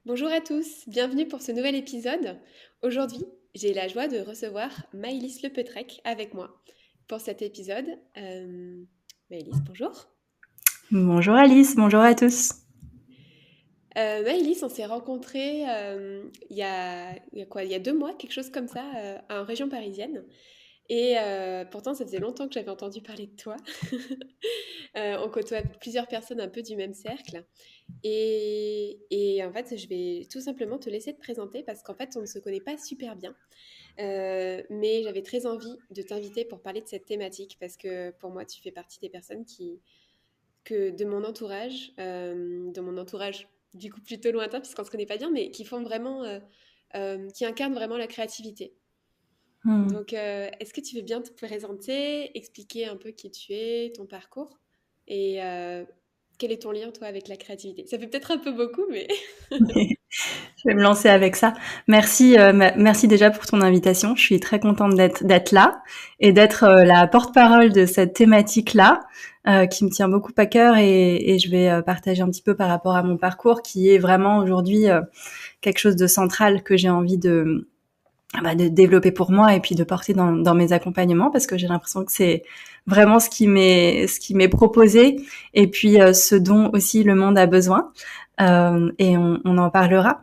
Bonjour à tous, bienvenue pour ce nouvel épisode. Aujourd'hui, j'ai la joie de recevoir Maëlys Lepetrec avec moi pour cet épisode. Maëlys, bonjour. Bonjour Alice, bonjour à tous. Maëlys, on s'est rencontrés il y a 2 mois, quelque chose comme ça, en région parisienne. Et pourtant, ça faisait longtemps que j'avais entendu parler de toi. On côtoie plusieurs personnes un peu du même cercle. Et en fait, je vais tout simplement te laisser te présenter parce qu'en fait, on ne se connaît pas super bien. Mais j'avais très envie de t'inviter pour parler de cette thématique parce que pour moi, tu fais partie des personnes que de mon entourage du coup plutôt lointain puisqu'on se connaît pas bien, mais qui font vraiment, qui incarnent vraiment la créativité. Hmm. Donc, est-ce que tu veux bien te présenter, expliquer un peu qui tu es, ton parcours et quel est ton lien toi avec la créativité? Ça fait peut-être un peu beaucoup, mais Je vais me lancer avec ça. Merci, merci déjà pour ton invitation. Je suis très contente d'être là et d'être la porte-parole de cette thématique-là, qui me tient beaucoup à cœur et je vais partager un petit peu par rapport à mon parcours qui est vraiment aujourd'hui quelque chose de central que j'ai envie de développer pour moi et puis de porter dans mes accompagnements parce que j'ai l'impression que c'est vraiment ce qui m'est proposé et puis ce dont aussi le monde a besoin. Et on en parlera.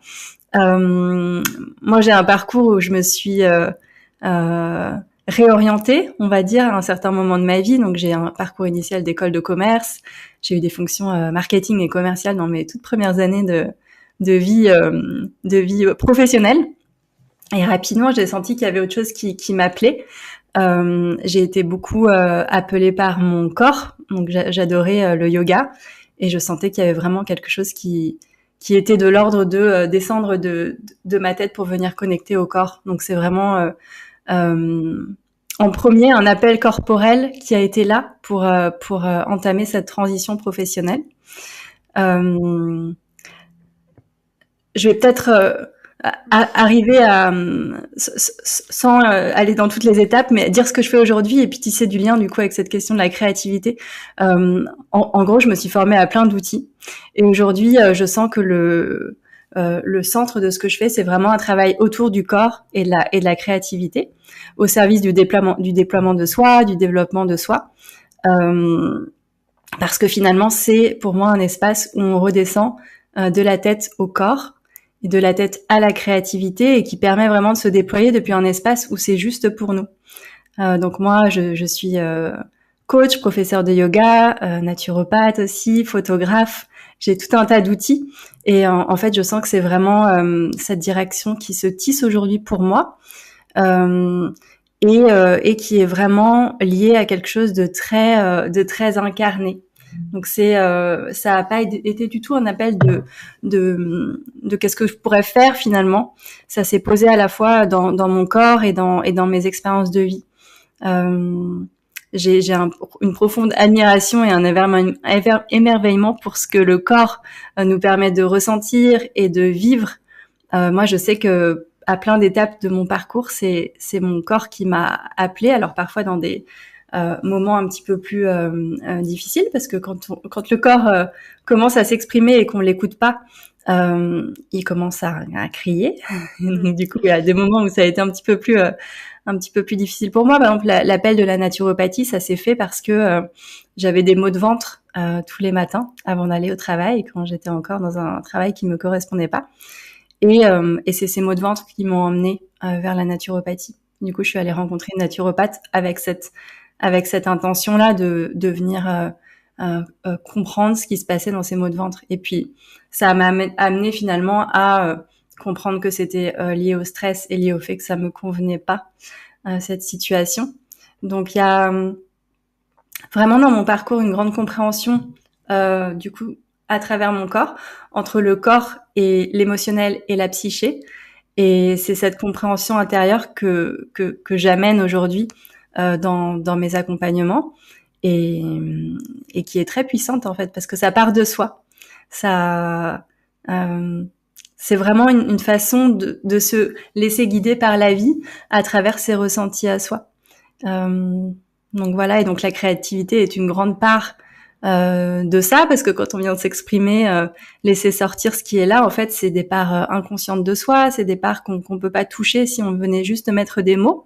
Moi, j'ai un parcours où je me suis euh, réorientée, on va dire, à un certain moment de ma vie. Donc, j'ai un parcours initial d'école de commerce. J'ai eu des fonctions marketing et commerciales dans mes toutes premières années de vie professionnelle. Et rapidement, j'ai senti qu'il y avait autre chose qui m'appelait. J'ai été beaucoup appelée par mon corps, donc j'adorais le yoga, et je sentais qu'il y avait vraiment quelque chose qui était de l'ordre de descendre de ma tête pour venir connecter au corps. Donc c'est vraiment euh, en premier un appel corporel qui a été là pour entamer cette transition professionnelle. Euh, je vais peut-être arriver à, sans aller dans toutes les étapes, mais dire ce que je fais aujourd'hui et puis tisser du lien du coup avec cette question de la créativité. En gros, je me suis formée à plein d'outils et aujourd'hui, je sens que le centre de ce que je fais, c'est vraiment un travail autour du corps et de la créativité, au service du déploiement de soi, du développement de soi. Parce que finalement, c'est pour moi un espace où on redescend de la tête au corps et de la tête à la créativité et qui permet vraiment de se déployer depuis un espace où c'est juste pour nous. Donc moi, je suis coach, professeur de yoga, naturopathe aussi, photographe. J'ai tout un tas d'outils et en fait, je sens que c'est vraiment cette direction qui se tisse aujourd'hui pour moi. Euh, et qui est vraiment lié à quelque chose de très incarné. Donc ça a pas été du tout un appel de qu'est-ce que je pourrais faire finalement. Ça s'est posé à la fois dans mon corps et dans mes expériences de vie. Euh, j'ai une profonde admiration et un émerveillement pour ce que le corps nous permet de ressentir et de vivre. Moi, je sais que à plein d'étapes de mon parcours, c'est mon corps qui m'a appelée. Alors parfois dans des moments un petit peu plus difficiles, parce que quand le corps commence à s'exprimer et qu'on l'écoute pas, il commence à crier. Donc, du coup, il y a des moments où ça a été un petit peu plus difficile pour moi. Par exemple, l'appel de la naturopathie, ça s'est fait parce que j'avais des maux de ventre tous les matins avant d'aller au travail, quand j'étais encore dans un travail qui me correspondait pas. Et c'est ces maux de ventre qui m'ont emmenée vers la naturopathie. Du coup, je suis allée rencontrer une naturopathe avec cette intention-là de venir comprendre ce qui se passait dans ces maux de ventre. Et puis, ça m'a amené finalement à comprendre que c'était lié au stress et lié au fait que ça me convenait pas, cette situation. Donc, il y a vraiment dans mon parcours une grande compréhension, du coup, à travers mon corps, entre le corps et l'émotionnel et la psyché. Et c'est cette compréhension intérieure que j'amène aujourd'hui dans mes accompagnements et, et qui est très puissante en fait, parce que ça part de soi. Ça, euh, c'est vraiment une façon de se laisser guider par la vie à travers ses ressentis à soi. Euh, donc voilà, et donc la créativité est une grande part de ça, parce que quand on vient de s'exprimer, laisser sortir ce qui est là, en fait, c'est des parts inconscientes de soi, c'est des parts qu'on peut pas toucher si on venait juste mettre des mots.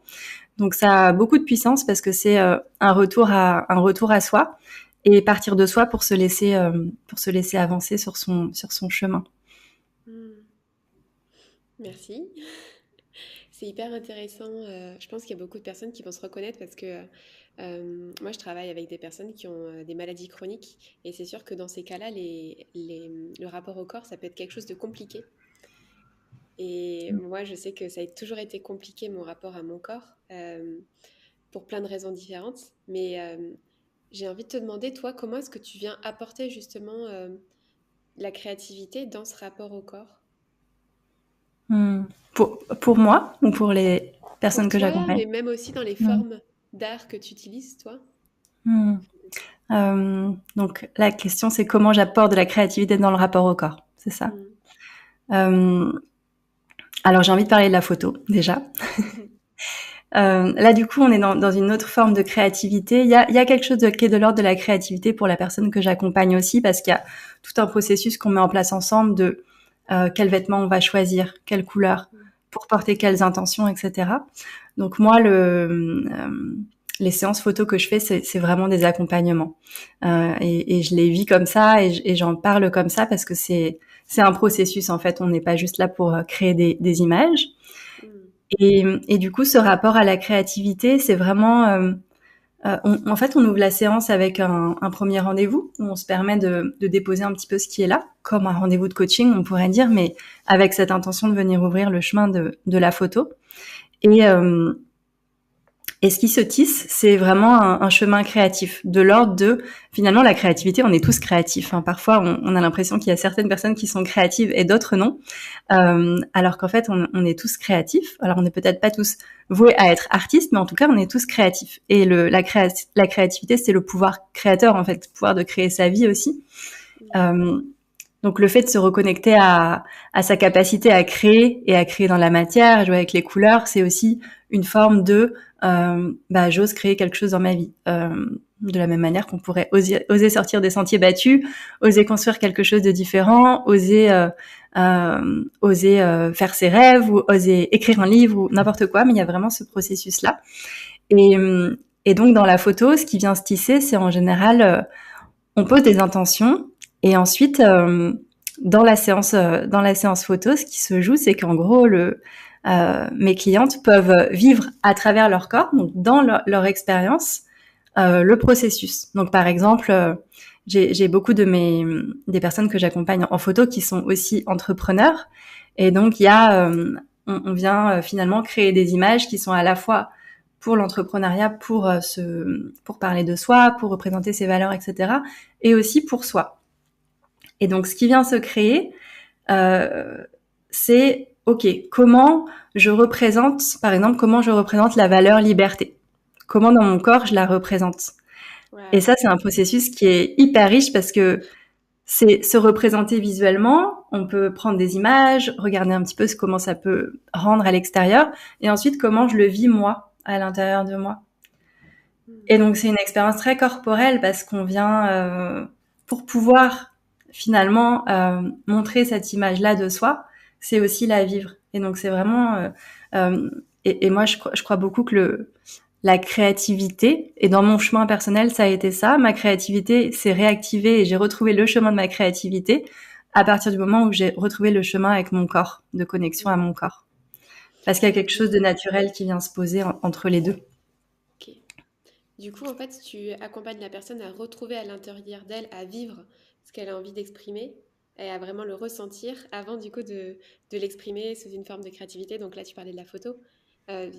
Donc ça a beaucoup de puissance parce que c'est un retour à soi et partir de soi pour se laisser avancer sur son chemin. Hmm. Merci. C'est hyper intéressant. Je pense qu'il y a beaucoup de personnes qui vont se reconnaître parce que moi, je travaille avec des personnes qui ont des maladies chroniques et c'est sûr que dans ces cas-là, le rapport au corps, ça peut être quelque chose de compliqué. Et moi, je sais que ça a toujours été compliqué, mon rapport à mon corps, pour plein de raisons différentes. Mais j'ai envie de te demander, toi, comment est-ce que tu viens apporter justement la créativité dans ce rapport au corps? Hmm. Pour moi ou pour les Pour personnes que toi, j'accompagne. mais même aussi dans les Hmm. formes d'art que tu utilises, toi? Hmm. Donc la question c'est comment j'apporte de la créativité dans le rapport au corps, c'est ça. Mm. Euh, alors j'ai envie de parler de la photo déjà. Là du coup on est dans une autre forme de créativité. Il y a quelque chose qui est de l'ordre de la créativité pour la personne que j'accompagne aussi parce qu'il y a tout un processus qu'on met en place ensemble de quels vêtements on va choisir, quelle couleur, pour porter quelles intentions, etc. Donc moi les séances photos que je fais, c'est vraiment des accompagnements. Et je les vis comme ça et j'en parle comme ça parce que c'est un processus en fait. On n'est pas juste là pour créer des images. Mm. Et du coup, ce rapport à la créativité, c'est vraiment en fait, on ouvre la séance avec un premier rendez-vous où on se permet de déposer un petit peu ce qui est là, comme un rendez-vous de coaching, on pourrait dire, mais avec cette intention de venir ouvrir le chemin de la photo. Et, euh, et ce qui se tisse, c'est vraiment un chemin créatif, de l'ordre de, finalement, la créativité, on est tous créatifs. Hein. Parfois, on a l'impression qu'il y a certaines personnes qui sont créatives et d'autres non. Alors qu'en fait, on est tous créatifs. Alors, on n'est peut-être pas tous voués à être artistes, mais en tout cas, on est tous créatifs. Et la créativité, c'est le pouvoir créateur, en fait, le pouvoir de créer sa vie aussi. Mm. Euh, donc le fait de se reconnecter à sa capacité à créer et à créer dans la matière, à jouer avec les couleurs, c'est aussi une forme de j'ose créer quelque chose dans ma vie. De la même manière qu'on pourrait oser sortir des sentiers battus, oser construire quelque chose de différent, oser faire ses rêves ou oser écrire un livre ou n'importe quoi, mais il y a vraiment ce processus-là. Et, et donc dans la photo, ce qui vient se tisser, c'est en général, on pose des intentions et ensuite dans la séance photo, ce qui se joue, c'est qu'en gros mes clientes peuvent vivre à travers leur corps, donc dans leur expérience, le processus. Donc par exemple, j'ai beaucoup des personnes que j'accompagne en photo qui sont aussi entrepreneurs, et donc il y a on vient finalement créer des images qui sont à la fois pour l'entrepreneuriat, pour parler de soi, pour représenter ses valeurs, etc., et aussi pour soi. Et donc ce qui vient se créer, euh, c'est ok, comment je représente la valeur liberté. Comment dans mon corps je la représente. Et Wow. ça, c'est un processus qui est hyper riche parce que c'est se représenter visuellement. On peut prendre des images, regarder un petit peu comment ça peut rendre à l'extérieur, et ensuite comment je le vis moi à l'intérieur de moi. Et Mm. donc c'est une expérience très corporelle parce qu'on vient pour pouvoir finalement montrer cette image-là de soi, c'est aussi la vivre. Et donc c'est vraiment et moi je crois beaucoup que la créativité, et dans mon chemin personnel, ça a été ça. Ma créativité s'est réactivée et j'ai retrouvé le chemin de ma créativité à partir du moment où j'ai retrouvé le chemin avec mon corps, de connexion à Mm. mon corps. Parce qu'il y a quelque chose de Du naturel qui vient se poser entre les deux. Ok. Du coup, en fait, tu accompagnes la personne à retrouver à l'intérieur d'elle, à vivre ce qu'elle a envie d'exprimer et à vraiment le ressentir avant du coup de l'exprimer sous une forme de créativité. Donc là, tu parlais de la photo.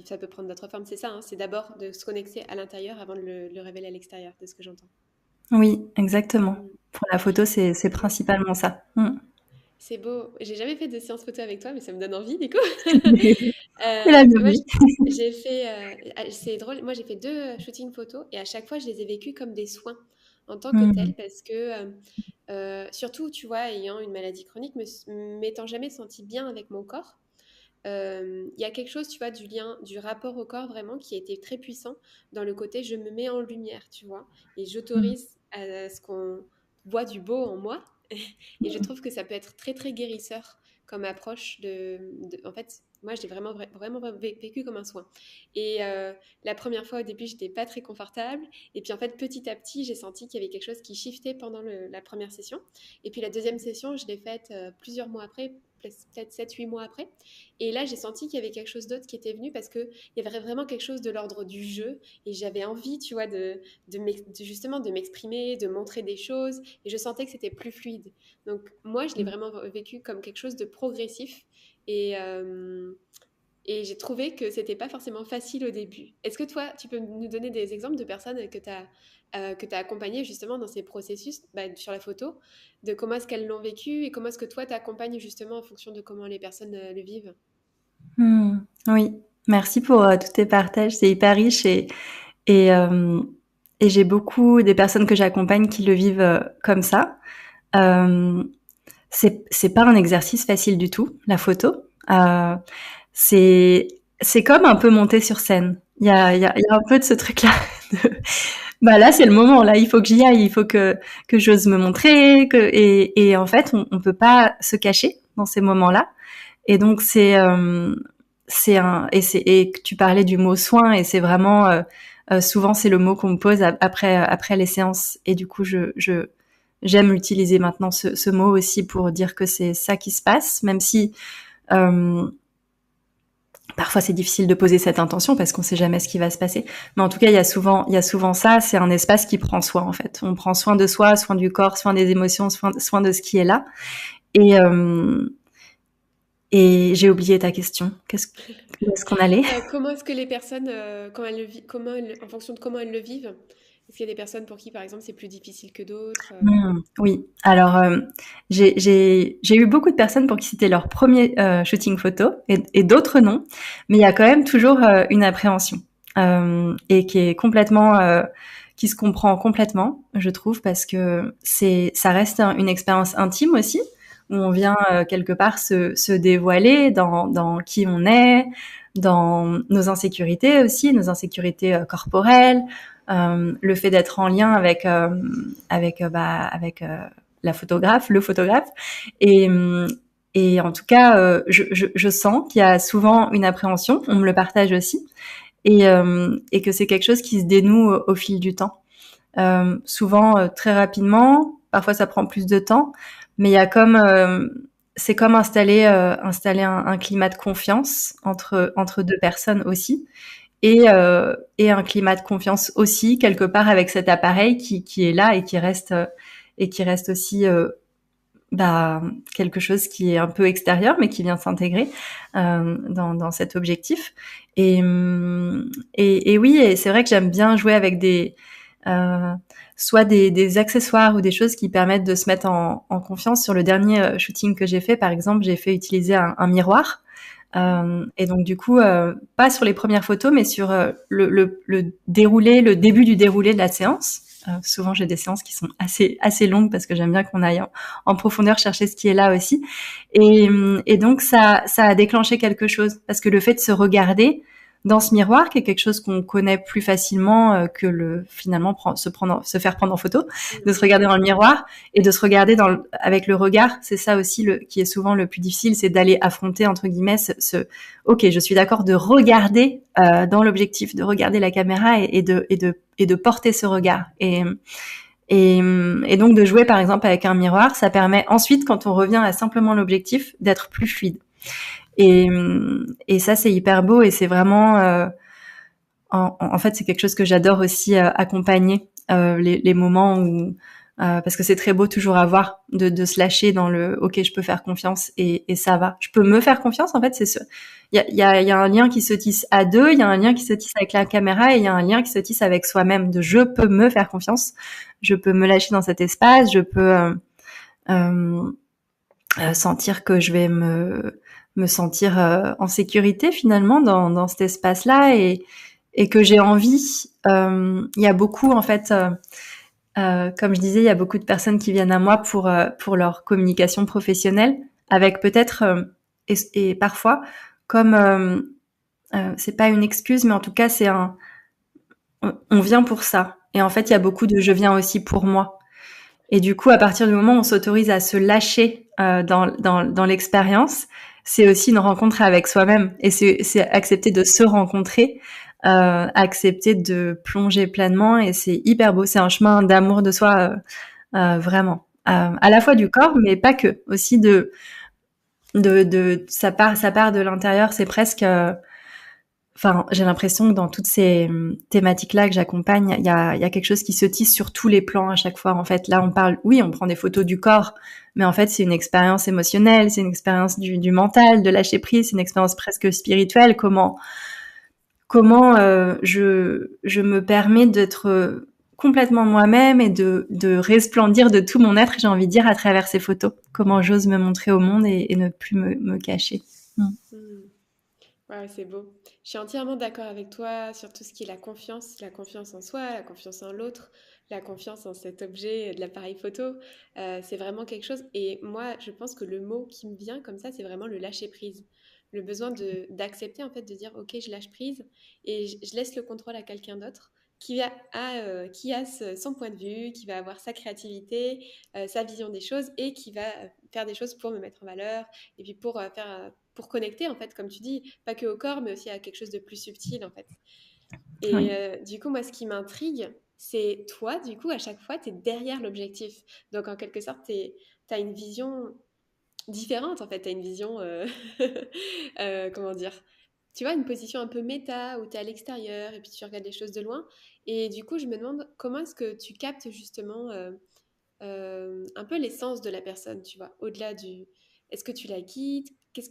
Ça peut prendre d'autres formes, c'est ça, hein, c'est d'abord de se connecter à l'intérieur avant de le révéler à l'extérieur, de ce que j'entends. Oui, exactement. Mm. Pour la photo, c'est C'est beau. principalement ça. Mm. C'est beau. J'ai jamais fait de séance photo avec toi, mais ça me donne envie du coup. C'est la Moi, bienvenue. j'ai fait, c'est drôle, moi j'ai fait deux shootings photos et à chaque fois je les ai vécus comme des soins en tant que Mm. tels parce que, surtout, tu vois, ayant une maladie chronique, m'étant jamais sentie bien avec mon corps, il y a quelque chose, tu vois, du lien, du rapport au corps vraiment qui a été très puissant dans le côté je me mets en lumière, tu vois, et j'autorise à ce qu'on voit du beau en moi. Et je trouve que ça peut être très, très guérisseur comme approche en fait, moi, je l'ai vraiment vécu comme un soin. Et la première fois, au début, j'étais pas très confortable. Et puis, en fait, petit à petit, j'ai senti qu'il y avait quelque chose qui shiftait pendant la première session. Et puis, la deuxième session, je l'ai faite plusieurs mois après, peut-être 7-8 mois après. Et là, j'ai senti qu'il y avait quelque chose d'autre qui était venu parce qu'il y avait vraiment quelque chose de l'ordre du jeu. Et j'avais envie, tu vois, justement de m'exprimer, de montrer des choses. Et je sentais que c'était plus fluide. Donc, moi, je l'ai vraiment vécu comme quelque chose de progressif. Et, euh, et j'ai trouvé que c'était pas forcément facile au début. Est-ce que toi, tu peux nous donner des exemples de personnes que tu as accompagnées justement dans ces processus sur la photo, de comment est-ce qu'elles l'ont vécu et comment est-ce que toi t'accompagnes justement en fonction de comment les personnes le vivent? Oui, merci pour tous tes partages, c'est hyper riche et, euh, et j'ai beaucoup des personnes que j'accompagne qui le vivent comme ça. Euh, c'est pas un exercice facile du tout, la photo. Euh, c'est c'est comme un peu monter sur scène. Il y a un peu de ce truc-là. Bah là, c'est le moment. Là, il faut que j'y aille. Il faut que j'ose me montrer. Et en fait, on peut pas se cacher dans ces moments-là. Et donc c'est un et que tu parlais du mot soin et c'est vraiment souvent c'est le mot qu'on me pose après les séances et du coup j'aime utiliser maintenant ce mot aussi pour dire que c'est ça qui se passe, même si euh, parfois c'est difficile de poser cette intention parce qu'on sait jamais ce qui va se passer. Mais en tout cas, il y a souvent ça. C'est un espace qui prend soin en fait. On prend soin de soi, soin du corps, soin des émotions, soin de ce qui est là. Et et j'ai oublié ta question. Où est-ce qu'on allait? Comment est-ce que les personnes, quand en fonction de comment elles le vivent, est-ce qu'il y a des personnes pour qui, par exemple, c'est plus difficile que d'autres Oui. Alors, j'ai eu beaucoup de personnes pour qui c'était leur premier shooting photo et d'autres non. Mais il y a quand même toujours une appréhension et qui est complètement, qui se comprend complètement, je trouve, parce que ça reste une expérience intime aussi, où on vient quelque part se dévoiler dans qui on est, dans nos insécurités aussi, nos insécurités corporelles, le fait d'être en lien avec la photographe, le photographe, et et en tout cas, je sens qu'il y a souvent une appréhension. On me le partage aussi, et que c'est quelque chose qui se dénoue au fil du temps. Souvent très rapidement, parfois ça prend plus de temps, mais il y a comme c'est comme installer un climat de confiance entre deux personnes aussi et un climat de confiance aussi quelque part avec cet appareil qui est là et qui reste aussi bah, quelque chose qui est un peu extérieur mais qui vient s'intégrer dans cet objectif et oui et c'est vrai que j'aime bien jouer avec euh, soit des accessoires ou des choses qui permettent de se mettre en confiance. Sur le dernier shooting que j'ai fait, par exemple, j'ai fait utiliser un miroir. Et donc du coup, pas sur les premières photos, mais sur le déroulé, le début du déroulé de la séance. Souvent, j'ai des séances qui sont assez longues parce que j'aime bien qu'on aille en profondeur chercher ce qui est là aussi. Et donc ça a déclenché quelque chose parce que le fait de se regarder dans ce miroir, qui est quelque chose qu'on connaît plus facilement que finalement se faire prendre en photo, de se regarder dans le miroir et de se regarder avec le regard, c'est ça aussi qui est souvent le plus difficile, c'est d'aller affronter entre guillemets ok, je suis d'accord de regarder dans l'objectif, de regarder la caméra et de porter ce regard et donc de jouer par exemple avec un miroir, ça permet ensuite quand on revient à simplement l'objectif d'être plus fluide. Et ça, c'est hyper beau et c'est vraiment, en fait, c'est quelque chose que j'adore aussi accompagner les moments où, parce que c'est très beau toujours à voir de se lâcher dans le, ok, je peux faire confiance et ça va. Je peux me faire confiance. En fait, il y a un lien qui se tisse à deux, il y a un lien qui se tisse avec la caméra et il y a un lien qui se tisse avec soi-même. De je peux me faire confiance, je peux me lâcher dans cet espace, je peux euh, sentir que je vais me sentir en sécurité finalement dans cet espace-là et que j'ai envie. Il y a beaucoup en fait, comme je disais, il y a beaucoup de personnes qui viennent à moi pour leur communication professionnelle, avec peut-être et parfois comme c'est pas une excuse, mais en tout cas c'est on vient pour ça Et en fait, il y a beaucoup de je viens aussi pour moi. Et du coup, à partir du moment où on s'autorise à se lâcher dans l'expérience, c'est aussi une rencontre avec soi-même. Et c'est accepter de se rencontrer, accepter de plonger pleinement. Et c'est hyper beau. C'est un chemin d'amour de soi, vraiment. À la fois du corps, mais pas que. Aussi ça part de l'intérieur. C'est presque... Enfin, j'ai l'impression que dans toutes ces thématiques-là que j'accompagne, il y a quelque chose qui se tisse sur tous les plans à chaque fois. En fait, là, oui, on prend des photos du corps, mais en fait, c'est une expérience émotionnelle, c'est une expérience du mental, de lâcher prise, c'est une expérience presque spirituelle. Comment je me permets d'être complètement moi-même et de resplendir de tout mon être, j'ai envie de dire, à travers ces photos. Comment j'ose me montrer au monde et ne plus me cacher. Mm. Ouais, c'est beau. Je suis entièrement d'accord avec toi sur tout ce qui est la confiance en soi, la confiance en l'autre, la confiance en cet objet de l'appareil photo. C'est vraiment quelque chose. Et moi, je pense que le mot qui me vient comme ça, c'est vraiment le lâcher prise. Le besoin d'accepter, en fait, de dire, OK, je lâche prise et je laisse le contrôle à quelqu'un d'autre qui a son point de vue, qui va avoir sa créativité, sa vision des choses et qui va faire des choses pour me mettre en valeur et puis pour connecter, en fait, comme tu dis, pas que au corps, mais aussi à quelque chose de plus subtil, en fait. Et Oui. du coup, moi, ce qui m'intrigue, c'est toi, du coup, à chaque fois, tu es derrière l'objectif. Donc, en quelque sorte, tu as une vision différente, en fait. Tu as une vision, comment dire, tu vois, une position un peu méta, où tu es à l'extérieur, et puis tu regardes les choses de loin. Et du coup, je me demande comment est-ce que tu captes justement un peu l'essence de la personne, tu vois, au-delà du... Est-ce que tu la quittes? Qu'est-ce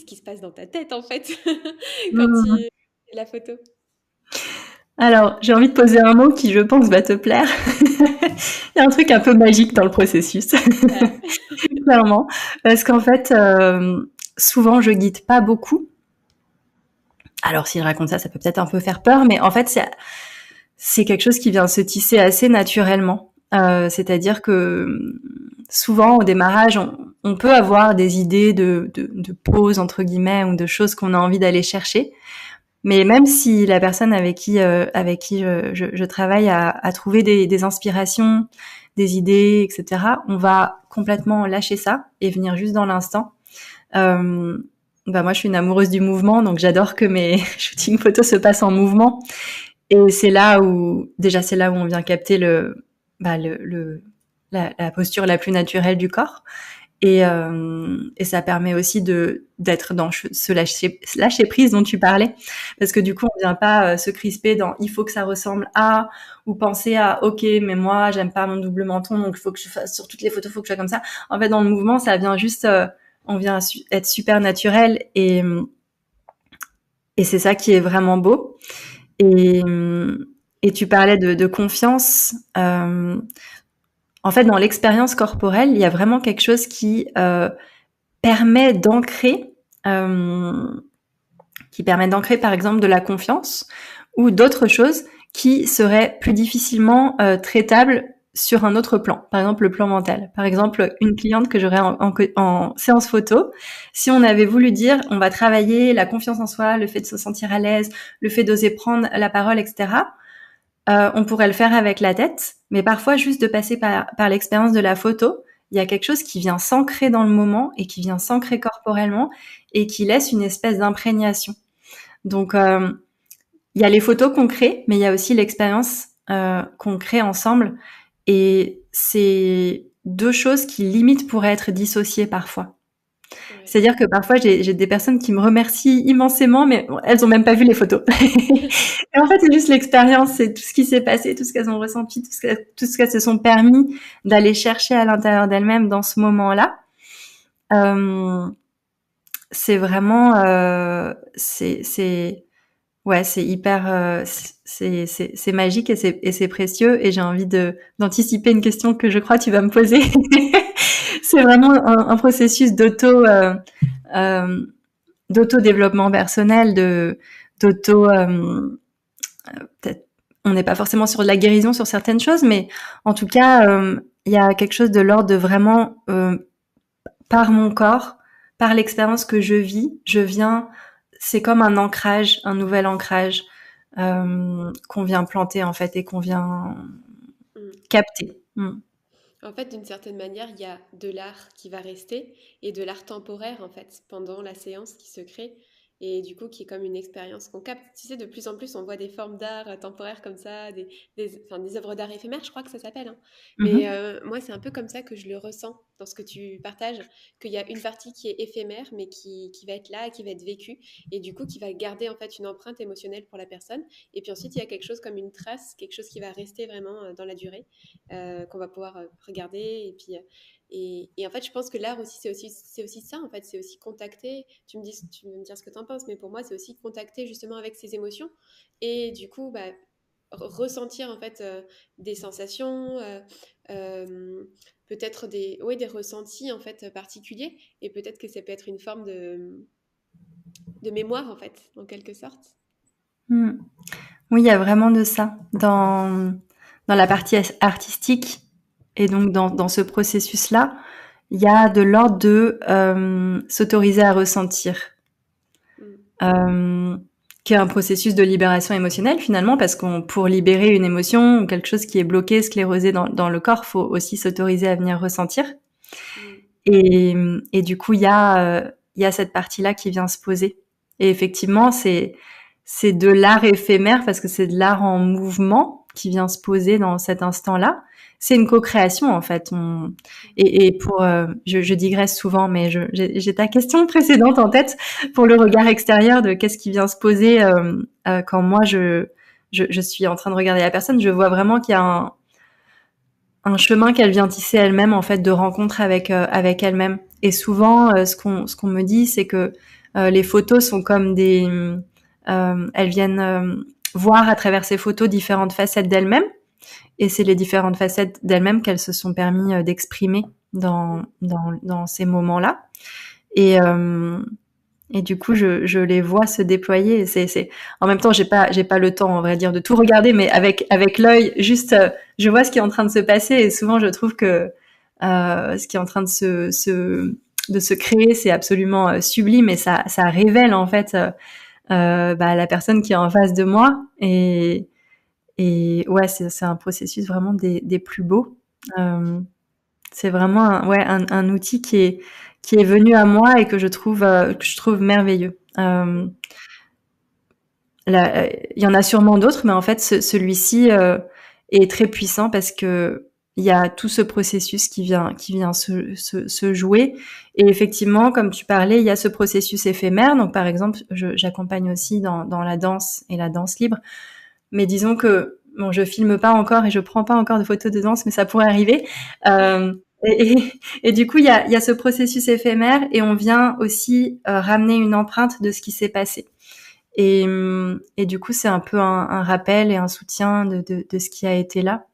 qui se passe dans ta tête, en fait, quand tu Mm. fais la photo? Alors, j'ai envie de poser un mot qui, je pense, va te plaire. Il y a un truc un peu magique dans le processus, Ouais. clairement. Parce qu'en fait, souvent, je guide pas beaucoup. Alors, si je raconte ça, ça peut peut-être un peu faire peur, mais en fait, c'est quelque chose qui vient se tisser assez naturellement. C'est-à-dire que souvent, au démarrage, on peut avoir des idées de pause, entre guillemets, ou de choses qu'on a envie d'aller chercher. Mais même si la personne avec qui je travaille a trouvé des inspirations, des idées, etc., on va complètement lâcher ça et venir juste dans l'instant. Euh, moi, je suis une amoureuse du mouvement, donc j'adore que mes shootings photos se passent en mouvement. Et c'est là où on vient capter la posture la plus naturelle du corps. Et ça permet aussi d'être dans ce lâcher prise dont tu parlais, parce que du coup on vient pas se crisper dans il faut que ça ressemble à, ou penser à ok mais moi j'aime pas mon double menton donc il faut que je fasse sur toutes les photos, il faut que je sois comme ça. En fait dans le mouvement ça vient juste on vient être super naturel et c'est ça qui est vraiment beau. Et et tu parlais de confiance. En fait, dans l'expérience corporelle, il y a vraiment quelque chose permet d'ancrer, euh, qui permet d'ancrer par exemple de la confiance ou d'autres choses qui seraient plus difficilement traitables sur un autre plan, par exemple le plan mental. Par exemple, une cliente que j'aurais en séance photo, si on avait voulu dire on va travailler la confiance en soi, le fait de se sentir à l'aise, le fait d'oser prendre la parole, etc., on pourrait le faire avec la tête, mais parfois juste de passer par l'expérience de la photo, il y a quelque chose qui vient s'ancrer dans le moment et qui vient s'ancrer corporellement et qui laisse une espèce d'imprégnation. Donc, il y a les photos qu'on crée, mais il y a aussi l'expérience qu'on crée ensemble. Et c'est deux choses qui limite pourraient être dissociées parfois. Ouais. C'est-à-dire que parfois, j'ai des personnes qui me remercient immensément, mais elles ont même pas vu les photos. Et en fait, c'est juste l'expérience, c'est tout ce qui s'est passé, tout ce qu'elles ont ressenti, tout ce qu'elles se sont permis d'aller chercher à l'intérieur d'elles-mêmes dans ce moment-là. Euh, c'est vraiment, ouais, c'est hyper, c'est magique et c'est précieux. Et j'ai envie d'anticiper une question que je crois tu vas me poser. C'est vraiment un processus euh, d'auto-développement personnel, d'auto, peut-être, on n'est pas forcément sur de la guérison sur certaines choses, mais en tout cas, il y a quelque chose de l'ordre de vraiment, par mon corps, par l'expérience que je vis, c'est comme un ancrage, un nouvel ancrage. qu'on vient planter en fait et qu'on vient Mm. capter. En fait, d'une certaine manière, il y a de l'art qui va rester et de l'art temporaire, en fait, pendant la séance qui se crée. Et du coup, qui est comme une expérience qu'on capte. Tu sais, de plus en plus, on voit des formes d'art temporaires comme ça, enfin, des œuvres d'art éphémères, je crois que ça s'appelle, hein. Mais Mhm. moi, c'est un peu comme ça que je le ressens dans ce que tu partages, qu'il y a une partie qui est éphémère, mais qui va être là, qui va être vécue, et du coup, qui va garder en fait une empreinte émotionnelle pour la personne. Et puis ensuite, il y a quelque chose comme une trace, quelque chose qui va rester vraiment dans la durée qu'on va pouvoir regarder. Et puis, et en fait, je pense que l'art aussi, c'est aussi ça. En fait, c'est aussi contacter. Tu me dire ce que tu en penses, mais pour moi, c'est aussi contacter justement avec ses émotions. Et du coup, bah, ressentir en fait des sensations, peut-être des ressentis en fait particuliers. Et peut-être que ça peut être une forme de mémoire en fait, en quelque sorte. Mm. Oui, il y a vraiment de ça dans la partie artistique et donc dans ce processus-là, il y a de l'ordre de s'autoriser à ressentir, Mm. euh, qui est un processus de libération émotionnelle finalement, parce qu'on pour libérer une émotion ou quelque chose qui est bloqué, sclérosé dans le corps, faut aussi s'autoriser à venir ressentir. Mm. Et, et du coup, il y a cette partie-là qui vient se poser. Et effectivement, c'est de l'art éphémère parce que c'est de l'art en mouvement qui vient se poser dans cet instant-là. C'est une co-création en fait. Et pour, je digresse souvent, mais j'ai ta question précédente en tête pour le regard extérieur de qu'est-ce qui vient se poser quand moi je suis en train de regarder la personne. Je vois vraiment qu'il y a un chemin qu'elle vient tisser elle-même en fait de rencontre avec elle-même. Et souvent, ce qu'on me dit, c'est que les photos sont comme elles viennent voir à travers ces photos différentes facettes d'elle-même, et c'est les différentes facettes d'elle-même qu'elles se sont permis d'exprimer dans ces moments-là. Et et du coup, je les vois se déployer. En même temps, j'ai pas le temps, en vrai dire, de tout regarder, mais avec l'œil, juste, je vois ce qui est en train de se passer. Et souvent, je trouve que ce qui est en train de se créer, c'est absolument sublime, et ça révèle en fait bah, la personne qui est en face de moi. Et ouais, c'est un processus vraiment des plus beaux. Euh, c'est vraiment un outil qui est venu à moi et que je trouve merveilleux. Il y en a sûrement d'autres, mais en fait, celui-ci est très puissant parce que il y a tout ce processus qui vient se jouer. Et effectivement, comme tu parlais, il y a ce processus éphémère. Donc, par exemple, j'accompagne aussi dans la danse et la danse libre. Mais disons que bon, je filme pas encore et je prends pas encore de photos de danse, mais ça pourrait arriver. Euh, et, et du coup, il y a ce processus éphémère et on vient aussi ramener une empreinte de ce qui s'est passé. Et du coup, c'est un peu un rappel et un soutien de ce qui a été là.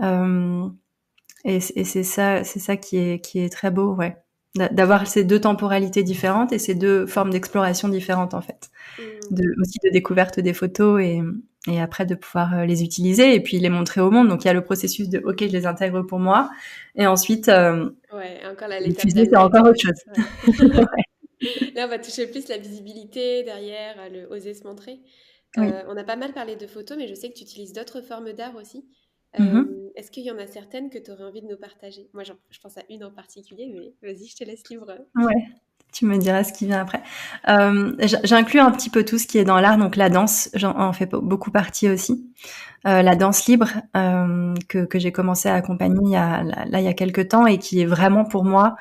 Euh, et c'est ça qui est très beau, ouais. D'avoir ces deux temporalités différentes et ces deux formes d'exploration différentes, en fait. Mm. Aussi de découverte des photos et après de pouvoir les utiliser et puis les montrer au monde. Donc, il y a le processus de, OK, je les intègre pour moi. Et ensuite, Ouais, encore l'étape l'utiliser, c'est d'amettre. encore autre chose. Ouais. Là, on va toucher plus la visibilité derrière, le oser se montrer. Oui. On a pas mal parlé de photos, mais je sais que tu utilises d'autres formes d'art aussi. Mhm. Est-ce qu'il y en a certaines que tu aurais envie de nous partager? Moi, je pense à une en particulier, mais vas-y, je te laisse libre. Ouais. Tu me diras ce qui vient après. J'inclus un petit peu tout ce qui est dans l'art, donc la danse, j'en en fais beaucoup partie aussi. La danse libre que j'ai commencé à accompagner il y a quelques temps et qui est vraiment pour moi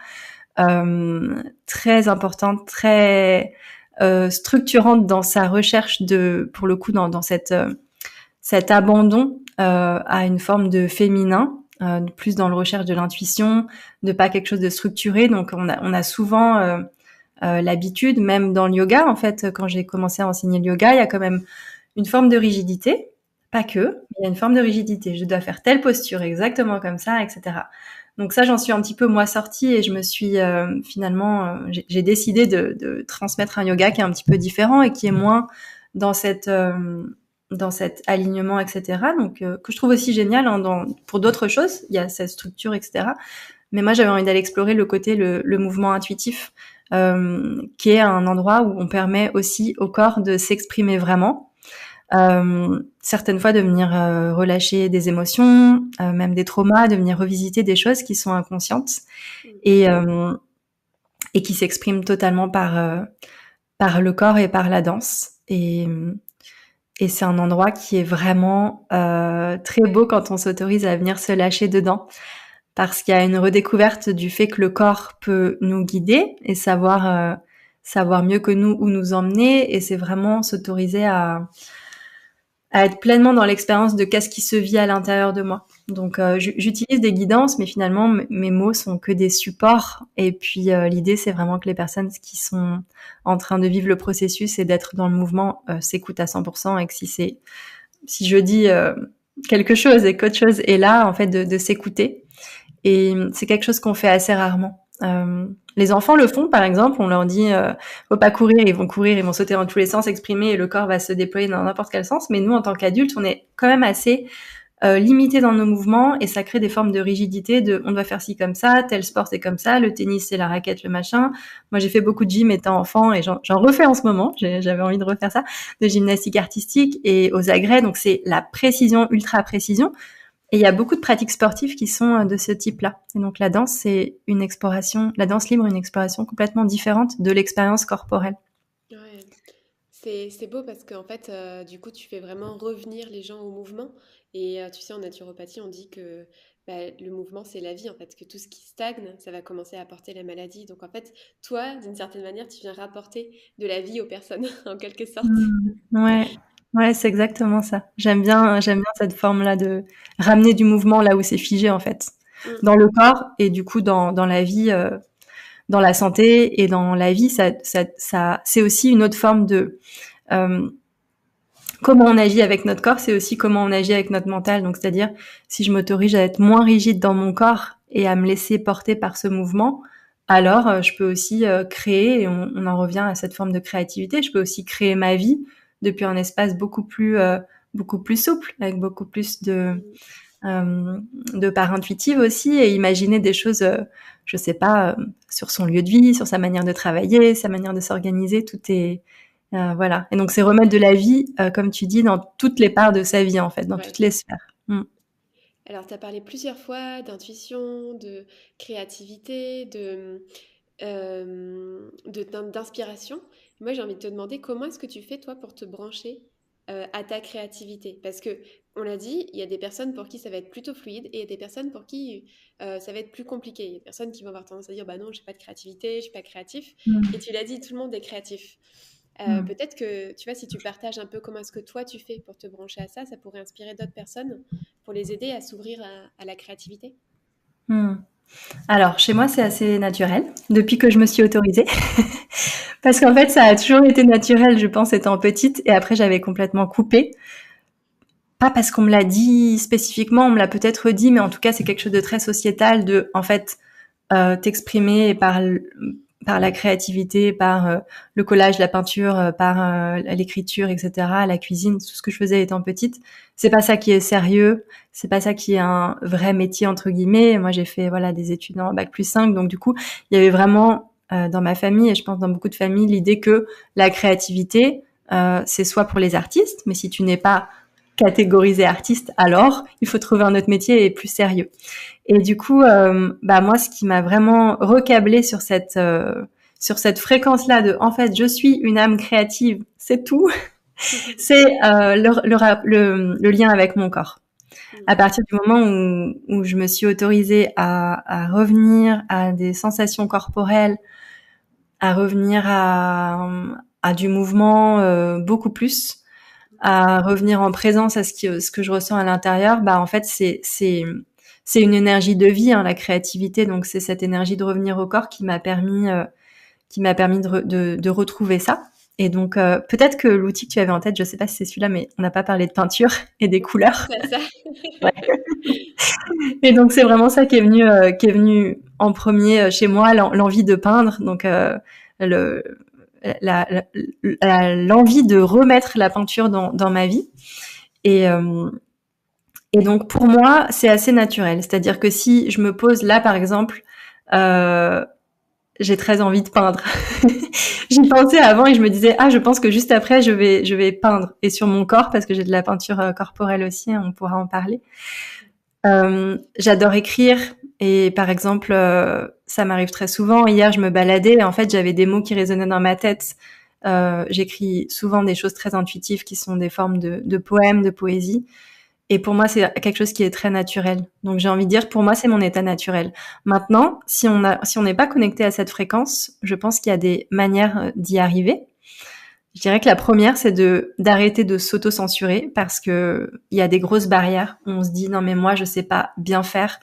très importante, très structurante dans sa recherche pour le coup, dans cet abandon à une forme de féminin, plus dans le recherche de l'intuition, de pas quelque chose de structuré. Donc on a souvent l'habitude, même dans le yoga, en fait, quand j'ai commencé à enseigner le yoga, il y a quand même une forme de rigidité, pas que, mais il y a une forme de rigidité. Je dois faire telle posture exactement comme ça, etc. Donc ça, j'en suis un petit peu moi sortie et je me suis finalement, j'ai décidé de transmettre un yoga qui est un petit peu différent et qui est moins dans dans cet alignement, etc. Donc que je trouve aussi génial hein, pour d'autres choses. Il y a cette structure, etc. Mais moi, j'avais envie d'aller explorer le côté le mouvement intuitif, qui est un endroit où on permet aussi au corps de s'exprimer vraiment certaines fois de venir relâcher des émotions, même des traumas, de venir revisiter des choses qui sont inconscientes et, euh, et qui s'expriment totalement par le corps et par la danse. Et c'est un endroit qui est vraiment très beau quand on s'autorise à venir se lâcher dedans, parce qu'il y a une redécouverte du fait que le corps peut nous guider et savoir mieux que nous où nous emmener. Et c'est vraiment s'autoriser à être pleinement dans l'expérience de qu'est-ce qui se vit à l'intérieur de moi. Donc j'utilise des guidances, mais finalement mes mots sont que des supports. Et puis l'idée, c'est vraiment que les personnes qui sont en train de vivre le processus et d'être dans le mouvement s'écoutent à 100%, et que si je dis quelque chose et qu'autre chose est là, en fait, de s'écouter. Et c'est quelque chose qu'on fait assez rarement. Les enfants le font, par exemple, on leur dit faut pas courir, ils vont sauter dans tous les sens, exprimer, et le corps va se déployer dans n'importe quel sens. Mais nous, en tant qu'adultes, on est quand même assez limité dans nos mouvements, et ça crée des formes de rigidité, on doit faire ci comme ça, tel sport c'est comme ça, le tennis c'est la raquette, le machin. Moi, j'ai fait beaucoup de gym étant enfant, et j'en refais en ce moment, j'avais envie de refaire ça, de gymnastique artistique et aux agrès, donc c'est la précision, ultra précision. Et il y a beaucoup de pratiques sportives qui sont de ce type-là. Et donc la danse, c'est une exploration, la danse libre, une exploration complètement différente de l'expérience corporelle. Ouais. C'est beau parce qu'en fait, du coup, tu fais vraiment revenir les gens au mouvement. Et tu sais, en naturopathie, on dit que bah, le mouvement, c'est la vie, en fait, que tout ce qui stagne, ça va commencer à apporter la maladie. Donc, en fait, toi, d'une certaine manière, tu viens rapporter de la vie aux personnes, en quelque sorte. Ouais, ouais, c'est exactement ça. J'aime bien cette forme-là de ramener du mouvement là où c'est figé en fait, Mm. dans le corps et du coup dans la vie, dans la santé et dans la vie, ça c'est aussi une autre forme de euh, comment on agit avec notre corps, c'est aussi comment on agit avec notre mental. Donc c'est-à-dire si je m'autorise à être moins rigide dans mon corps et à me laisser porter par ce mouvement, alors je peux aussi créer, et on en revient à cette forme de créativité, je peux aussi créer ma vie depuis un espace beaucoup plus souple, avec beaucoup plus Mm. de part intuitive aussi, et imaginer des choses, je sais pas, sur son lieu de vie, sur sa manière de travailler, sa manière de s'organiser, tout est voilà. Et donc c'est remettre de la vie, comme tu dis, dans toutes les parts de sa vie en fait, dans Ouais. toutes les sphères. Mm. Alors, tu as parlé plusieurs fois d'intuition, de créativité, d'inspiration. Moi, j'ai envie de te demander comment est-ce que tu fais, toi, pour te brancher à ta créativité? Parce que, on l'a dit, il y a des personnes pour qui ça va être plutôt fluide et il y a des personnes pour qui ça va être plus compliqué. Il y a des personnes qui vont avoir tendance à dire, bah non, j'ai pas de créativité, je suis pas créatif. Et Mm. tu l'as dit, tout le monde est créatif. Mm. Peut-être que, tu vois, si tu partages un peu comment est-ce que toi tu fais pour te brancher à ça, ça pourrait inspirer d'autres personnes pour les aider à s'ouvrir à la créativité. Mm. Alors, chez moi, c'est assez naturel, depuis que je me suis autorisée. Parce qu'en fait, ça a toujours été naturel, je pense, étant petite, et après, j'avais complètement coupé. Pas parce qu'on me l'a dit spécifiquement, on me l'a peut-être dit, mais en tout cas, c'est quelque chose de très sociétal, de, en fait, t'exprimer par la créativité, par le collage, la peinture, par l'écriture, etc., la cuisine, tout ce que je faisais étant petite. C'est pas ça qui est sérieux, c'est pas ça qui est un vrai métier entre guillemets. Moi, j'ai fait voilà des études en bac+5, donc du coup, il y avait vraiment dans ma famille et je pense dans beaucoup de familles l'idée que la créativité c'est soit pour les artistes, mais si tu n'es pas catégorisé artiste, alors il faut trouver un autre métier et plus sérieux. Et du coup, bah moi, ce qui m'a vraiment recablé sur cette fréquence-là de, en fait, je suis une âme créative, c'est tout, c'est le lien avec mon corps. À Mm. partir du moment où je me suis autorisée à revenir à des sensations corporelles, à revenir à du mouvement beaucoup plus, à revenir en présence à ce que je ressens à l'intérieur, bah en fait c'est une énergie de vie, hein, la créativité. Donc c'est cette énergie de revenir au corps qui m'a permis de retrouver ça. Et donc peut-être que l'outil que tu avais en tête, je sais pas si c'est celui-là, mais on n'a pas parlé de peinture et des couleurs. C'est ça. Ouais. Et donc c'est vraiment ça qui est venu en premier chez moi, l'envie de peindre. Donc le la- l'envie de remettre la peinture dans ma vie. Et, euh, et donc pour moi, c'est assez naturel. C'est-à-dire que si je me pose là, par exemple, euh, j'ai très envie de peindre. J'y pensais avant et je me disais, je pense que juste après, je vais peindre. Et sur mon corps, parce que j'ai de la peinture corporelle aussi, on pourra en parler. J'adore écrire. Et par exemple, ça m'arrive très souvent. Hier, je me baladais et en fait, j'avais des mots qui résonnaient dans ma tête. J'écris souvent des choses très intuitives qui sont des formes de poèmes, de poésie. Et pour moi, c'est quelque chose qui est très naturel. Donc, j'ai envie de dire, pour moi, c'est mon état naturel. Maintenant, si on n'est pas connecté à cette fréquence, je pense qu'il y a des manières d'y arriver. Je dirais que la première, c'est d'arrêter de s'auto-censurer parce que il y a des grosses barrières où on se dit, non, mais moi, je sais pas bien faire.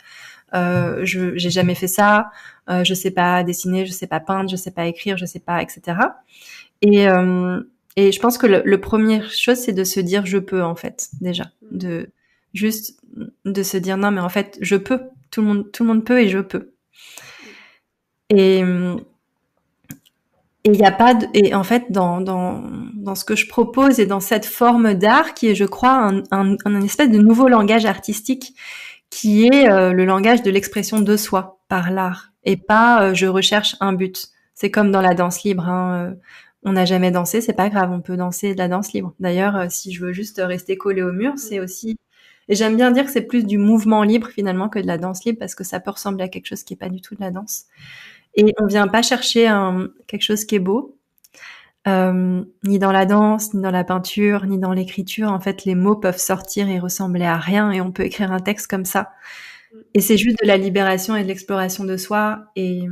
J'ai jamais fait ça. Je sais pas dessiner, je sais pas peindre, je sais pas écrire, je sais pas, etc. Et, et je pense que le première chose, c'est de se dire je peux en fait déjà, juste de se dire non mais en fait je peux, tout le monde peut et je peux. Et il y a pas et en fait dans ce que je propose et dans cette forme d'art qui est je crois un espèce de nouveau langage artistique qui est le langage de l'expression de soi par l'art et pas je recherche un but. C'est comme dans la danse libre. On n'a jamais dansé, c'est pas grave, on peut danser de la danse libre. D'ailleurs, si je veux juste rester collé au mur, c'est aussi... Et j'aime bien dire que c'est plus du mouvement libre finalement que de la danse libre parce que ça peut ressembler à quelque chose qui est pas du tout de la danse. Et on vient pas chercher quelque chose qui est beau, ni dans la danse, ni dans la peinture, ni dans l'écriture. En fait, les mots peuvent sortir et ressembler à rien et on peut écrire un texte comme ça. Et c'est juste de la libération et de l'exploration de soi et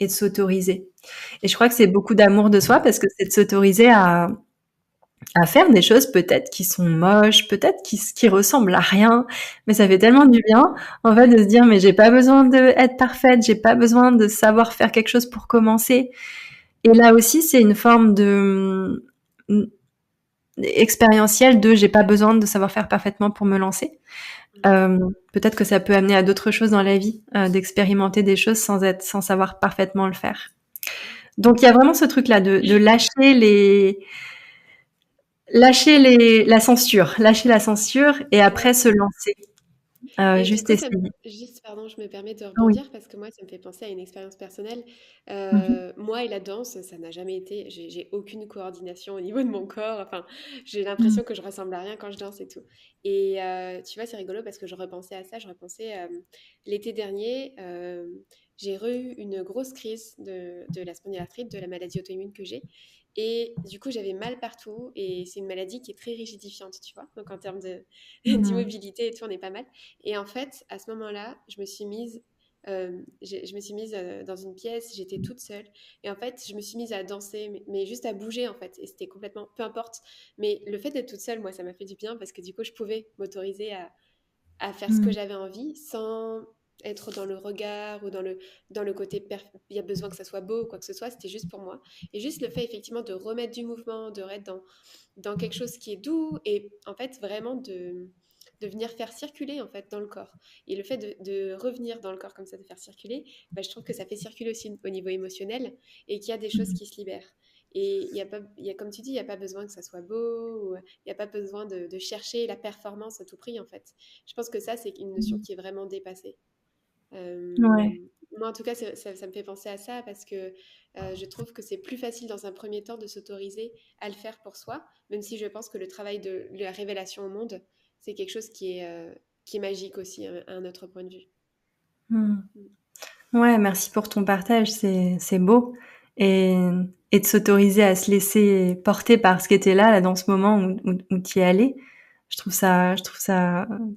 de s'autoriser. Et je crois que c'est beaucoup d'amour de soi parce que c'est de s'autoriser à faire des choses peut-être qui sont moches, peut-être qui ressemblent à rien, mais ça fait tellement du bien en fait de se dire mais j'ai pas besoin d'être parfaite, j'ai pas besoin de savoir faire quelque chose pour commencer. Et là aussi c'est une forme de expérientielle de j'ai pas besoin de savoir faire parfaitement pour me lancer. Peut-être que ça peut amener à d'autres choses dans la vie, d'expérimenter des choses sans savoir parfaitement le faire. Donc il y a vraiment ce truc là de lâcher la censure et après se lancer. Et du Juste coup, essayer. juste, pardon, je me permets de Oui. rebondir parce que moi, ça me fait penser à une expérience personnelle. Mhm. Moi et la danse, ça n'a jamais été. J'ai aucune coordination au niveau de mon corps. Enfin, j'ai Mhm. l'impression que je ressemble à rien quand je danse et tout. Et tu vois, c'est rigolo parce que je repensais à ça. Je repensais l'été dernier, j'ai eu une grosse crise de la spondylarthrite, de la maladie auto-immune que j'ai. Et du coup, j'avais mal partout. Et c'est une maladie qui est très rigidifiante, tu vois. Donc, en termes Mhm. d'immobilité et tout, on est pas mal. Et en fait, à ce moment-là, je me suis mise dans une pièce, j'étais toute seule. Et en fait, je me suis mise à danser, mais juste à bouger, en fait. Et c'était complètement, peu importe. Mais le fait d'être toute seule, moi, ça m'a fait du bien parce que du coup, je pouvais m'autoriser à faire ce que Mhm. j'avais envie sans être dans le regard ou dans le côté il y a besoin que ça soit beau ou quoi que ce soit, c'était juste pour moi. Et juste le fait effectivement de remettre du mouvement, de être dans quelque chose qui est doux et en fait vraiment de venir faire circuler en fait dans le corps. Et le fait de revenir dans le corps comme ça, de faire circuler, bah, je trouve que ça fait circuler aussi au niveau émotionnel et qu'il y a des choses qui se libèrent. Et comme tu dis, il n'y a pas besoin que ça soit beau, il n'y a pas besoin de chercher la performance à tout prix en fait. Je pense que ça, c'est une notion Mhm. qui est vraiment dépassée. Ouais. Moi, en tout cas, ça me fait penser à ça parce que je trouve que c'est plus facile dans un premier temps de s'autoriser à le faire pour soi, même si je pense que le travail de la révélation au monde, c'est quelque chose qui est magique aussi à un autre point de vue. Mhm. Ouais, merci pour ton partage, c'est beau et de s'autoriser à se laisser porter par ce qui était là dans ce moment où tu y es allé. Je trouve ça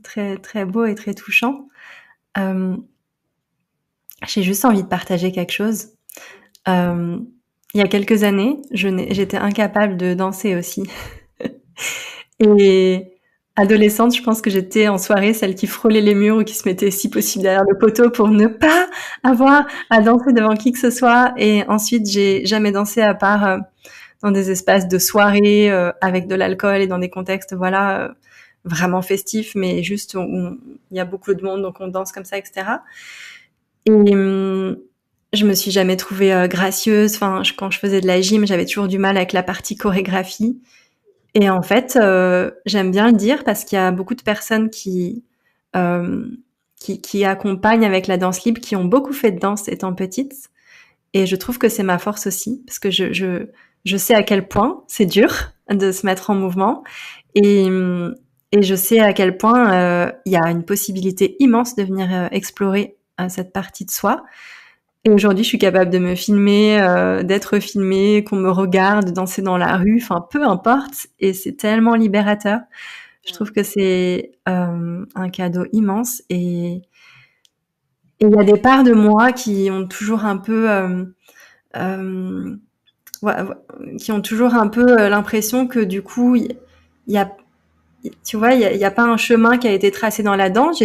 très très beau et très touchant. Euh, j'ai juste envie de partager quelque chose. Euh, il y a quelques années, j'étais incapable de danser aussi. Et adolescente, je pense que j'étais en soirée celle qui frôlait les murs ou qui se mettait si possible derrière le poteau pour ne pas avoir à danser devant qui que ce soit. Et ensuite, j'ai jamais dansé à part dans des espaces de soirée avec de l'alcool et dans des contextes, voilà, vraiment festifs, mais juste où il y a beaucoup de monde, donc on danse comme ça, etc. Et je me suis jamais trouvée gracieuse. Enfin, quand je faisais de la gym, j'avais toujours du mal avec la partie chorégraphie. Et en fait, j'aime bien le dire parce qu'il y a beaucoup de personnes euh, qui accompagnent avec la danse libre, qui ont beaucoup fait de danse étant petites Et je trouve que c'est ma force aussi, parce que je sais à quel point c'est dur de se mettre en mouvement. Et, et je sais à quel point il y a une possibilité immense de venir explorer cette partie de soi. Et aujourd'hui, je suis capable de me filmer, d'être filmée, qu'on me regarde, danser dans la rue, enfin peu importe. Et c'est tellement libérateur. Je trouve que c'est un cadeau immense. Et il y a des parts de moi qui ont toujours un peu euh, ouais, qui ont toujours un peu l'impression que du coup il y a, tu vois, il y a pas un chemin qui a été tracé dans la danse.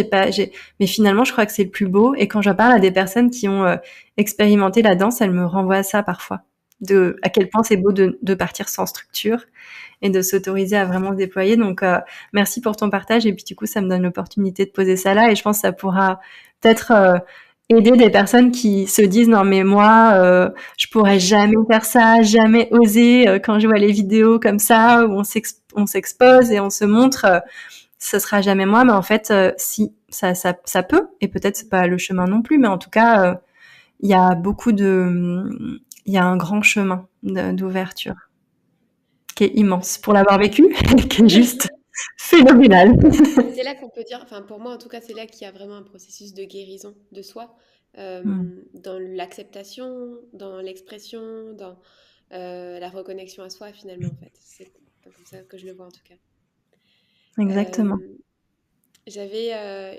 Mais finalement, je crois que c'est le plus beau. Et quand je parle à des personnes qui ont expérimenté la danse, elles me renvoient à ça parfois, de à quel point c'est beau de partir sans structure et de s'autoriser à vraiment se déployer. Donc, merci pour ton partage. Et puis, du coup, ça me donne l'opportunité de poser ça là. Et je pense que ça pourra peut-être aider des personnes qui se disent non mais moi je pourrais jamais faire ça, jamais oser quand je vois les vidéos comme ça où on s'expose et on se montre, ce sera jamais moi. Mais en fait, si ça peut, et peut-être c'est pas le chemin non plus, mais en tout cas, il y a il y a un grand chemin d'ouverture qui est immense pour l'avoir vécu, qui est juste phénoménal. C'est là qu'on peut dire, enfin pour moi en tout cas, c'est là qu'il y a vraiment un processus de guérison de soi, dans l'acceptation, dans l'expression, dans la reconnexion à soi finalement en fait. C'est comme ça que je le vois en tout cas. Exactement. Euh, J'avais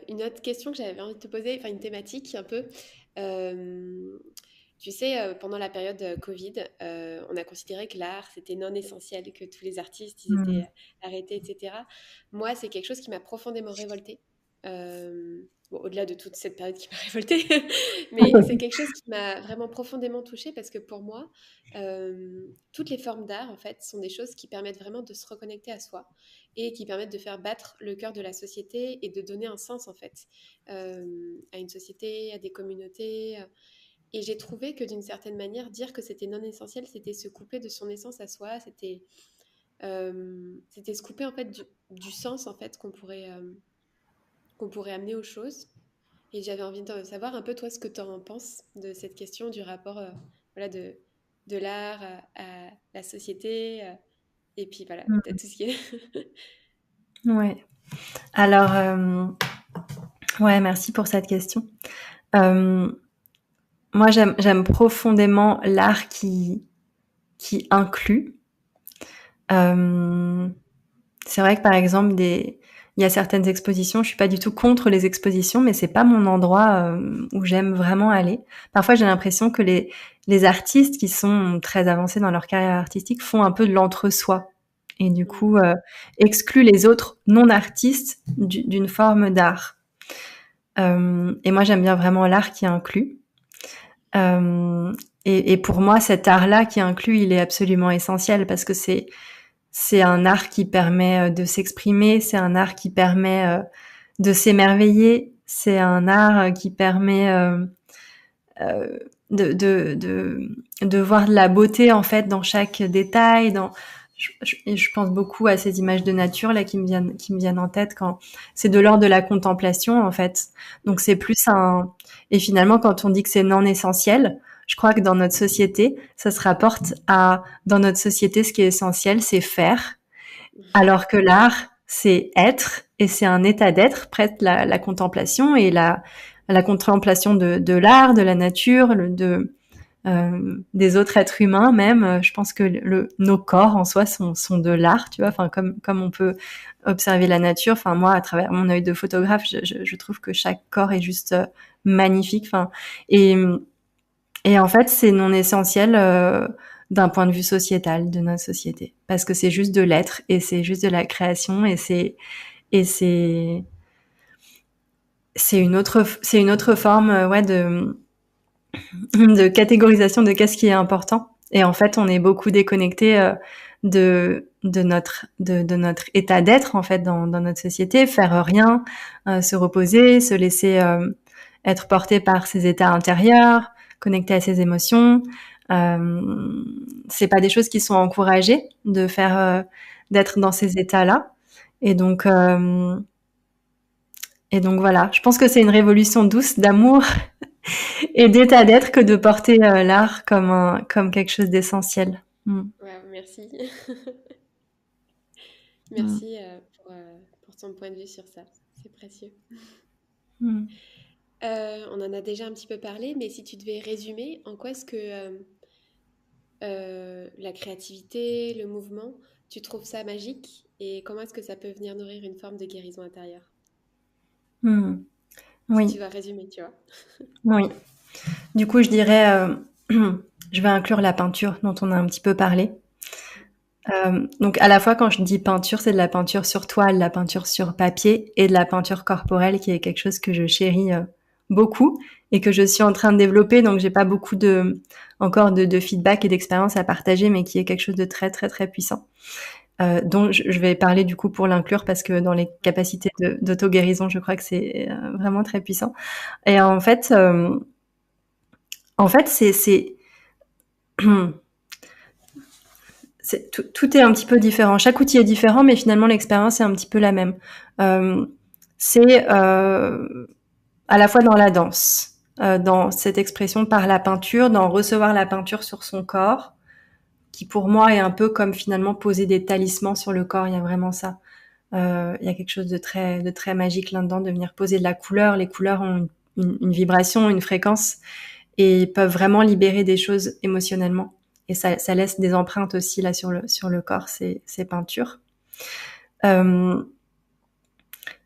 une autre question que j'avais envie de te poser, enfin une thématique un peu. Euh, Tu sais, pendant la période Covid, on a considéré que l'art, c'était non essentiel, que tous les artistes, ils étaient Mm. arrêtés, etc. Moi, c'est quelque chose qui m'a profondément révoltée. Bon, au-delà de toute cette période qui m'a révoltée, mais c'est quelque chose qui m'a vraiment profondément touchée parce que pour moi, toutes les formes d'art, en fait, sont des choses qui permettent vraiment de se reconnecter à soi et qui permettent de faire battre le cœur de la société et de donner un sens, en fait, à une société, à des communautés. Et j'ai trouvé que d'une certaine manière, dire que c'était non essentiel, c'était se couper de son essence à soi, c'était se couper en fait du sens en fait qu'on pourrait amener aux choses. Et j'avais envie de savoir un peu toi ce que tu en penses de cette question du rapport voilà, de l'art à la société et puis voilà, à tout ce qui est... Ouais. Alors, ouais, merci pour cette question. Euh, Moi, j'aime profondément l'art qui inclut. Euh, c'est vrai que par exemple, il y a certaines expositions, je suis pas du tout contre les expositions, mais c'est pas mon endroit où j'aime vraiment aller. Parfois, j'ai l'impression que les artistes qui sont très avancés dans leur carrière artistique font un peu de l'entre-soi et du coup excluent les autres non-artistes d'une forme d'art. Et moi, j'aime bien vraiment l'art qui inclut. Et pour moi, cet art-là qui inclut, il est absolument essentiel parce que c'est un art qui permet de s'exprimer, c'est un art qui permet de s'émerveiller, c'est un art qui permet euh, de voir de la beauté en fait dans chaque détail. Je pense beaucoup à ces images de nature là qui me viennent en tête quand c'est de l'ordre de la contemplation en fait. Donc c'est plus un et finalement quand on dit que c'est non essentiel, je crois que dans notre société, ça se rapporte à dans notre société ce qui est essentiel, c'est faire, alors que l'art c'est être et c'est un état d'être, prête la contemplation et la contemplation de l'art, de la nature, des autres êtres humains même. Je pense que nos corps en soi sont de l'art, tu vois. Enfin, comme on peut observer la nature. Enfin, moi, à travers mon œil de photographe, je trouve que chaque corps est juste magnifique. Enfin, et, et en fait, c'est non essentiel d'un point de vue sociétal de notre société, parce que c'est juste de l'être et c'est juste de la création et c'est une autre forme ouais de catégorisation de qu'est-ce qui est important. Et en fait, on est beaucoup déconnecté de notre état d'être en fait dans notre société, faire rien, se reposer, se laisser être porté par ses états intérieurs, connecté à ses émotions. C'est pas des choses qui sont encouragées de faire, d'être dans ces états-là. Et donc, euh, et donc voilà, je pense que c'est une révolution douce d'amour et d'état d'être que de porter l'art comme quelque chose d'essentiel. Ouais, merci. Mm. Merci pour ton point de vue sur ça. C'est précieux. Mm. On en a déjà un petit peu parlé, mais si tu devais résumer, en quoi est-ce que la créativité, le mouvement, tu trouves ça magique et comment est-ce que ça peut venir nourrir une forme de guérison intérieure? Mm. Si Oui, tu vas résumer, tu vois. oui. Du coup, je dirais, je vais inclure la peinture dont on a un petit peu parlé. Donc à la fois quand je dis peinture, c'est de la peinture sur toile, de la peinture sur papier et de la peinture corporelle qui est quelque chose que je chéris beaucoup et que je suis en train de développer. Donc j'ai pas beaucoup encore de feedback et d'expérience à partager, mais qui est quelque chose de très très très puissant. Dont je vais parler du coup pour l'inclure parce que dans les Ouais. capacités d'auto-guérison, je crois que c'est vraiment très puissant. Et en fait c'est tout est un petit peu différent. Chaque outil est différent, mais finalement l'expérience est un petit peu la même. Euh, c'est à la fois dans la danse, dans cette expression par la peinture, dans recevoir la peinture sur son corps, qui pour moi est un peu comme finalement poser des talismans sur le corps. Il y a vraiment ça. Il y a quelque chose de très magique là-dedans, de venir poser de la couleur. Les couleurs ont une vibration, une fréquence, et peuvent vraiment libérer des choses émotionnellement. Et ça laisse des empreintes aussi là sur le corps, ces peintures. Euh,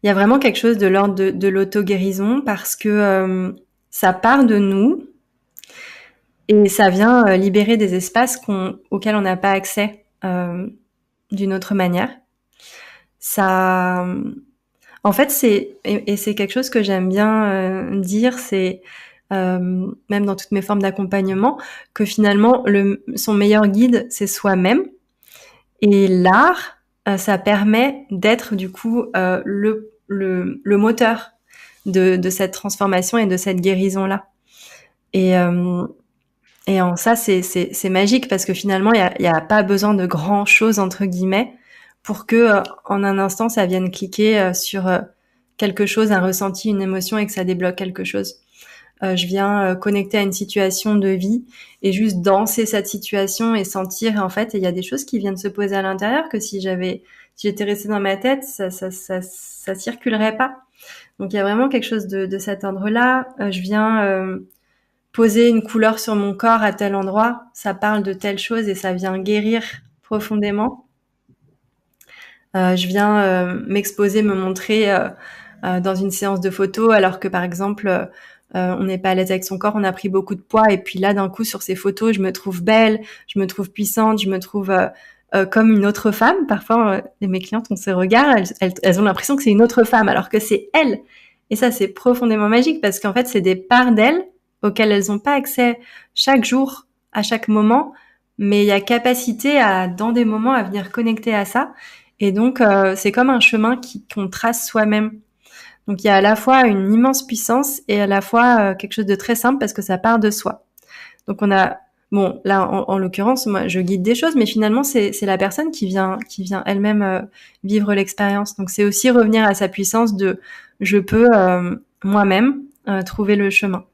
il y a vraiment quelque chose de l'ordre de l'auto-guérison parce que ça part de nous et ça vient libérer des espaces auxquels on n'a pas accès d'une autre manière. Ça, en fait, et c'est quelque chose que j'aime bien dire, c'est même dans toutes mes formes d'accompagnement, que finalement, son meilleur guide, c'est soi-même. Et l'art, ça permet d'être du coup le moteur de cette transformation et de cette guérison-là. Et, euh, et en ça, c'est magique parce que finalement, il y a pas besoin de grand chose entre guillemets pour que en un instant, ça vienne cliquer sur quelque chose, un ressenti, une émotion et que ça débloque quelque chose. Je viens connecter à une situation de vie et juste danser cette situation et sentir en fait, il y a des choses qui viennent se poser à l'intérieur que si j'étais restée dans ma tête, ça circulerait pas. Donc il y a vraiment quelque chose de cet ordre-là. Je viens poser une couleur sur mon corps à tel endroit, ça parle de telle chose et ça vient guérir profondément. Je viens m'exposer, me montrer dans une séance de photo, alors que par exemple, on n'est pas à l'aise avec son corps, on a pris beaucoup de poids, et puis là, d'un coup, sur ces photos, je me trouve belle, je me trouve puissante, je me trouve comme une autre femme. Parfois, mes clientes ont ces regards, elles ont l'impression que c'est une autre femme, alors que c'est elle. Et ça, c'est profondément magique, parce qu'en fait, c'est des parts d'elles auxquelles elles n'ont pas accès chaque jour, à chaque moment, mais il y a capacité dans des moments, à venir connecter à ça. Et donc, c'est comme un chemin qu'on trace soi-même. Donc, il y a à la fois une immense puissance et à la fois quelque chose de très simple parce que ça part de soi. Donc, bon, là, en l'occurrence, moi, je guide des choses, mais finalement, c'est la personne qui vient elle-même vivre l'expérience. Donc, c'est aussi revenir à sa puissance de je peux moi-même trouver le chemin.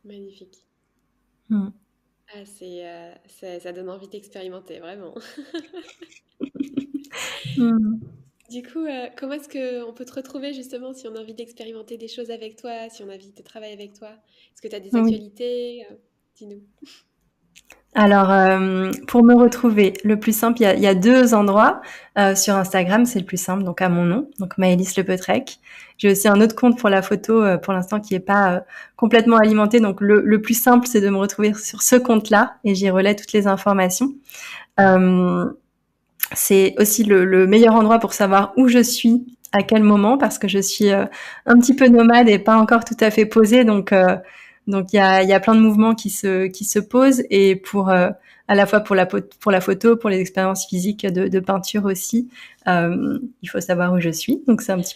Magnifique. Mm. Ah, ça donne envie d'expérimenter, vraiment. Mm. Du coup, comment est-ce qu'on peut te retrouver justement si on a envie d'expérimenter des choses avec toi, si on a envie de travailler avec toi? Est-ce que tu as des Oui. actualités? Dis-nous. Alors, pour me retrouver, le plus simple, il y a deux endroits. Sur Instagram, c'est le plus simple, donc à mon nom, donc Maëlys Lepetrec. J'ai aussi un autre compte pour la photo, pour l'instant, qui est pas complètement alimenté. Donc, le plus simple, c'est de me retrouver sur ce compte-là, et j'y relais toutes les informations. Euh, c'est aussi le meilleur endroit pour savoir où je suis, à quel moment, parce que je suis un petit peu nomade et pas encore tout à fait posée. Donc il y a plein de mouvements qui se posent et pour à la fois pour la photo, pour les expériences physiques de peinture aussi, il faut savoir où je suis. Donc c'est un petit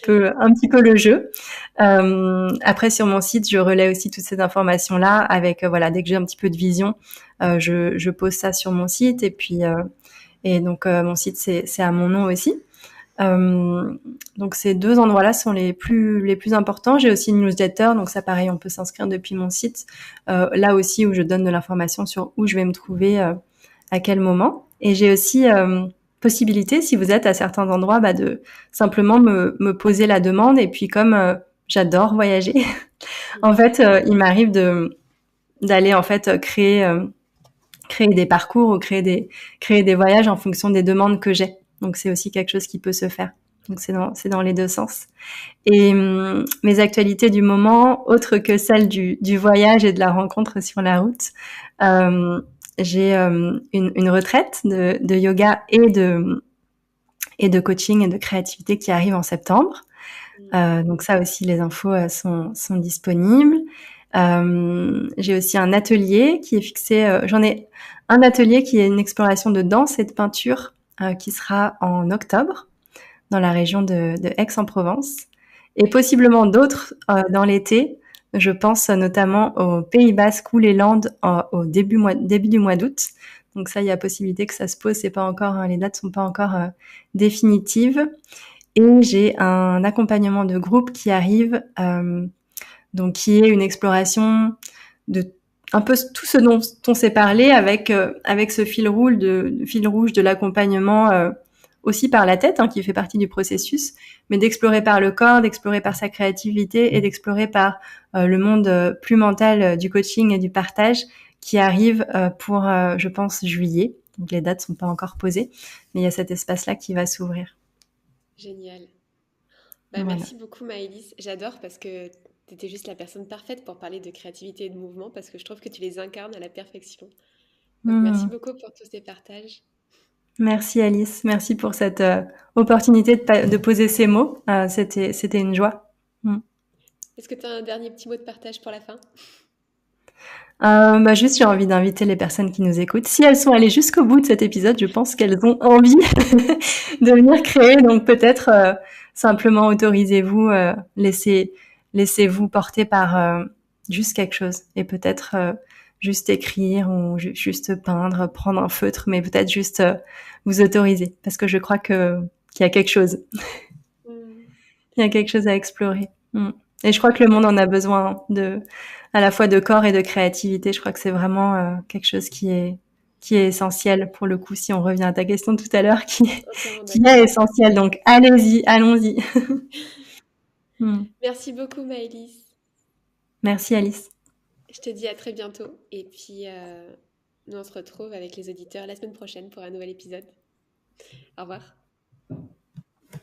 peu le jeu. Après sur mon site, je relais aussi toutes ces informations là avec voilà, dès que j'ai un petit peu de vision, je pose ça sur mon site et puis et donc mon site c'est à mon nom aussi. Euh, donc ces deux endroits-là sont les plus importants. J'ai aussi une newsletter, donc ça pareil, on peut s'inscrire depuis mon site. Là aussi où je donne de l'information sur où je vais me trouver à quel moment. Et j'ai aussi possibilité, si vous êtes à certains endroits, de simplement me poser la demande. Et puis comme j'adore voyager, en fait, il m'arrive d'aller en fait créer des parcours ou créer des voyages en fonction des demandes que j'ai. Donc c'est aussi quelque chose qui peut se faire. Donc c'est dans les deux sens. Et mes actualités du moment, autres que celles du voyage et de la rencontre sur la route, j'ai une retraite de yoga et de coaching et de créativité qui arrive en septembre. Donc ça aussi, les infos sont disponibles. J'ai aussi un atelier qui est fixé. J'en ai un atelier qui est une exploration de danse et de peinture qui sera en octobre dans la région de Aix-en-Provence et possiblement d'autres dans l'été. Je pense notamment au Pays Basque ou les Landes au début du mois d'août. Donc ça, il y a possibilité que ça se pose. C'est pas encore, les dates sont pas encore définitives. Et j'ai un accompagnement de groupe qui arrive, donc qui est une exploration de un peu tout ce dont on s'est parlé avec ce fil rouge de l'accompagnement aussi par la tête, qui fait partie du processus, mais d'explorer par le corps, d'explorer par sa créativité et d'explorer par le monde plus mental du coaching et du partage qui arrive pour, je pense, juillet. Donc les dates sont pas encore posées, mais il y a cet espace-là qui va s'ouvrir. Génial. Bah, Voilà. merci beaucoup Maëlys. J'adore parce que tu étais juste la personne parfaite pour parler de créativité et de mouvement parce que je trouve que tu les incarnes à la perfection. Donc merci Mmh. beaucoup pour tous ces partages. Merci Alice, merci pour cette opportunité de poser ces mots. C'était une joie. Mm. Est-ce que tu as un dernier petit mot de partage pour la fin? Juste, j'ai envie d'inviter les personnes qui nous écoutent. Si elles sont allées jusqu'au bout de cet épisode, je pense qu'elles ont envie de venir créer. Donc peut-être simplement autorisez-vous, laissez-vous porter par juste quelque chose. Et peut-être juste écrire ou juste peindre, prendre un feutre, mais peut-être juste vous autoriser. Parce que je crois qu'il y a quelque chose. Hmm. Il y a quelque chose à explorer. Mm. Et je crois que le monde en a besoin à la fois de corps et de créativité. Je crois que c'est vraiment quelque chose qui est essentiel pour le coup. Si on revient à ta question tout à l'heure, Entièrement qui est d'accord. essentiel. Donc allons-y. Mm. Merci beaucoup Maëlys. Merci Alice. Je te dis à très bientôt et puis nous on se retrouve avec les auditeurs la semaine prochaine pour un nouvel épisode. Au revoir.